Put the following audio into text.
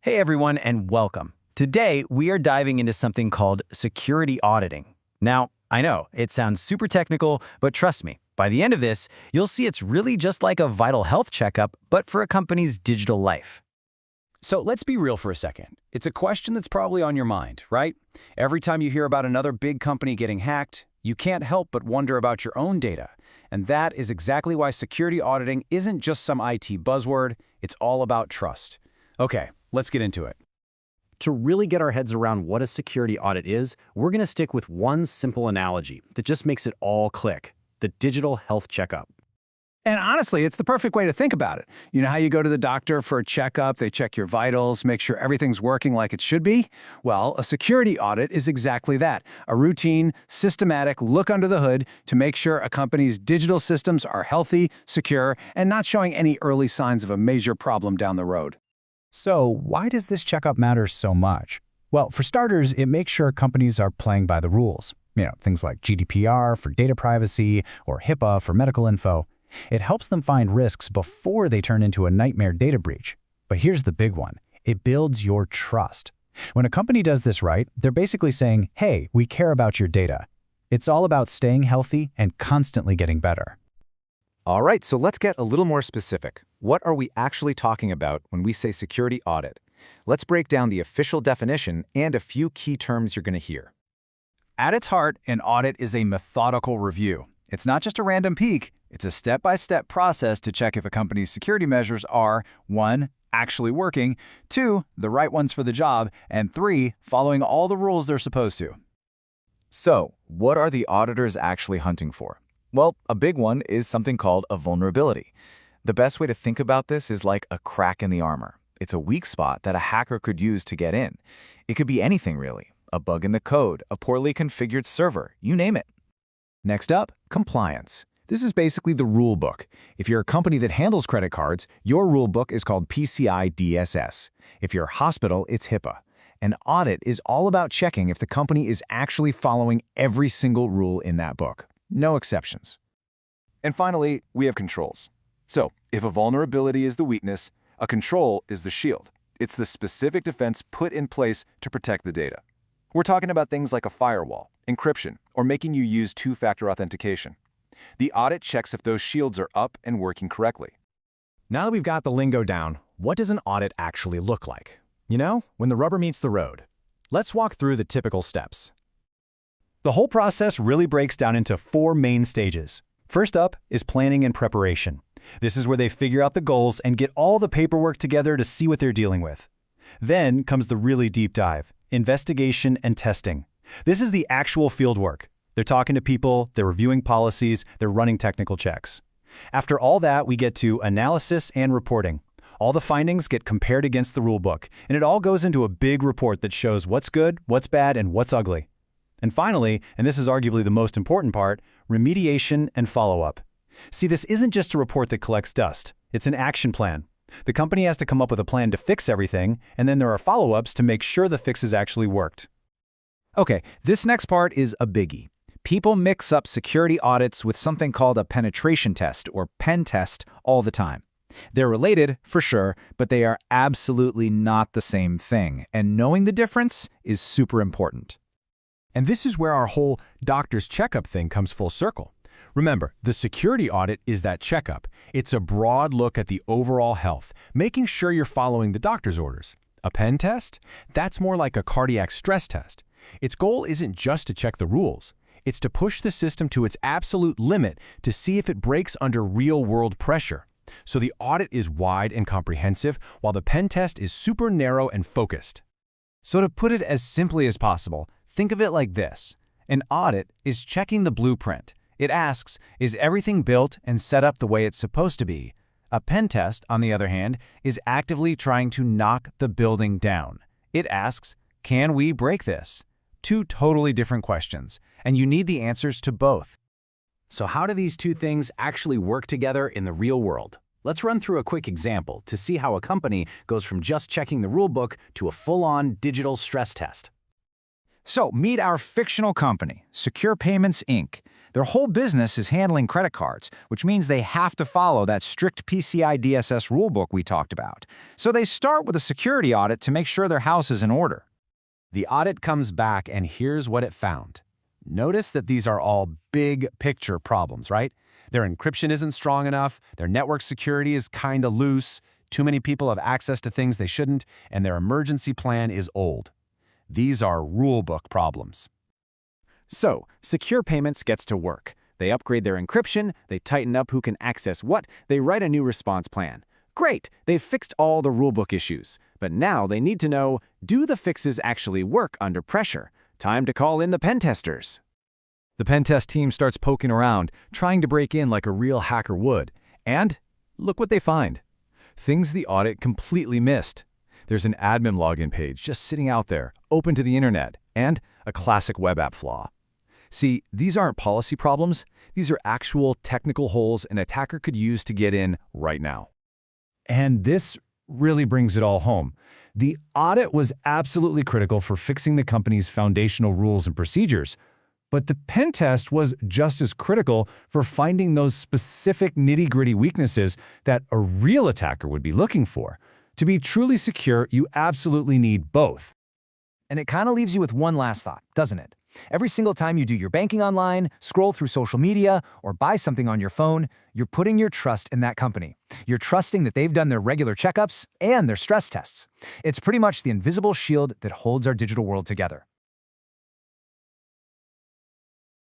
Hey everyone, and welcome. Today, we are diving into something called security auditing. Now, I know, it sounds super technical, but trust me, by the end of this, you'll see it's really just like a vital health checkup, but for a company's digital life. So let's be real for a second. It's a question that's probably on your mind, right? Every time you hear about another big company getting hacked, you can't help but wonder about your own data. And that is exactly why security auditing isn't just some IT buzzword, it's all about trust. Okay, let's get into it. To really get our heads around what a security audit is, we're going to stick with one simple analogy that just makes it all click: the digital health checkup. And honestly, it's the perfect way to think about it. You know how you go to the doctor for a checkup, they check your vitals, make sure everything's working like it should be? Well, a security audit is exactly that. A routine, systematic look under the hood to make sure a company's digital systems are healthy, secure, and not showing any early signs of a major problem down the road. So why does this checkup matter so much? Well, for starters, it makes sure companies are playing by the rules. Things like GDPR for data privacy or HIPAA for medical info. It helps them find risks before they turn into a nightmare data breach. But here's the big one. It builds your trust. When a company does this right, they're basically saying, hey, we care about your data. It's all about staying healthy and constantly getting better. All right, so let's get a little more specific. What are we actually talking about when we say security audit? Let's break down the official definition and a few key terms you're going to hear. At its heart, an audit is a methodical review. It's not just a random peek, it's a step-by-step process to check if a company's security measures are 1. Actually working, 2. The right ones for the job, and 3. Following all the rules they're supposed to. So, what are the auditors actually hunting for? Well, a big one is something called a vulnerability. The best way to think about this is like a crack in the armor. It's a weak spot that a hacker could use to get in. It could be anything really. A bug in the code, a poorly configured server, you name it. Next up, compliance. This is basically the rule book. If you're a company that handles credit cards, your rule book is called PCI DSS. If you're a hospital, it's HIPAA. An audit is all about checking if the company is actually following every single rule in that book. No exceptions. And finally, we have controls. So, if a vulnerability is the weakness, a control is the shield. It's the specific defense put in place to protect the data. We're talking about things like a firewall, encryption, or making you use two-factor authentication. The audit checks if those shields are up and working correctly. Now that we've got the lingo down, what does an audit actually look like? When the rubber meets the road. Let's walk through the typical steps. The whole process really breaks down into 4 main stages. First up is planning and preparation. This is where they figure out the goals and get all the paperwork together to see what they're dealing with. Then comes the really deep dive, investigation and testing. This is the actual field work. They're talking to people, they're reviewing policies, they're running technical checks. After all that, we get to analysis and reporting. All the findings get compared against the rulebook, and it all goes into a big report that shows what's good, what's bad, and what's ugly. And finally, and this is arguably the most important part, remediation and follow-up. See, this isn't just a report that collects dust. It's an action plan. The company has to come up with a plan to fix everything, and then there are follow-ups to make sure the fixes actually worked. Okay, this next part is a biggie. People mix up security audits with something called a penetration test or pen test all the time. They're related, for sure, but they are absolutely not the same thing, and knowing the difference is super important. And this is where our whole doctor's checkup thing comes full circle. Remember, the security audit is that checkup. It's a broad look at the overall health, making sure you're following the doctor's orders. A pen test? That's more like a cardiac stress test. Its goal isn't just to check the rules. It's to push the system to its absolute limit to see if it breaks under real-world pressure. So the audit is wide and comprehensive, while the pen test is super narrow and focused. So to put it as simply as possible, think of it like this. An audit is checking the blueprint. It asks, is everything built and set up the way it's supposed to be? A pen test, on the other hand, is actively trying to knock the building down. It asks, can we break this? 2 totally different questions, and you need the answers to both. So how do these 2 things actually work together in the real world? Let's run through a quick example to see how a company goes from just checking the rulebook to a full-on digital stress test. So, meet our fictional company, Secure Payments, Inc. Their whole business is handling credit cards, which means they have to follow that strict PCI DSS rulebook we talked about. So they start with a security audit to make sure their house is in order. The audit comes back, and here's what it found. Notice that these are all big picture problems, right? Their encryption isn't strong enough, their network security is kinda loose, too many people have access to things they shouldn't, and their emergency plan is old. These are rulebook problems. So, Secure Payments gets to work. They upgrade their encryption, they tighten up who can access what, they write a new response plan. Great, they've fixed all the rulebook issues. But now they need to know, do the fixes actually work under pressure? Time to call in the pen testers. The pen test team starts poking around, trying to break in like a real hacker would. And look what they find. Things the audit completely missed. There's an admin login page just sitting out there, open to the internet, and a classic web app flaw. See, these aren't policy problems. These are actual technical holes an attacker could use to get in right now. And this really brings it all home. The audit was absolutely critical for fixing the company's foundational rules and procedures, but the pen test was just as critical for finding those specific nitty-gritty weaknesses that a real attacker would be looking for. To be truly secure, you absolutely need both. And it kind of leaves you with one last thought, doesn't it? Every single time you do your banking online, scroll through social media, or buy something on your phone, you're putting your trust in that company. You're trusting that they've done their regular checkups and their stress tests. It's pretty much the invisible shield that holds our digital world together.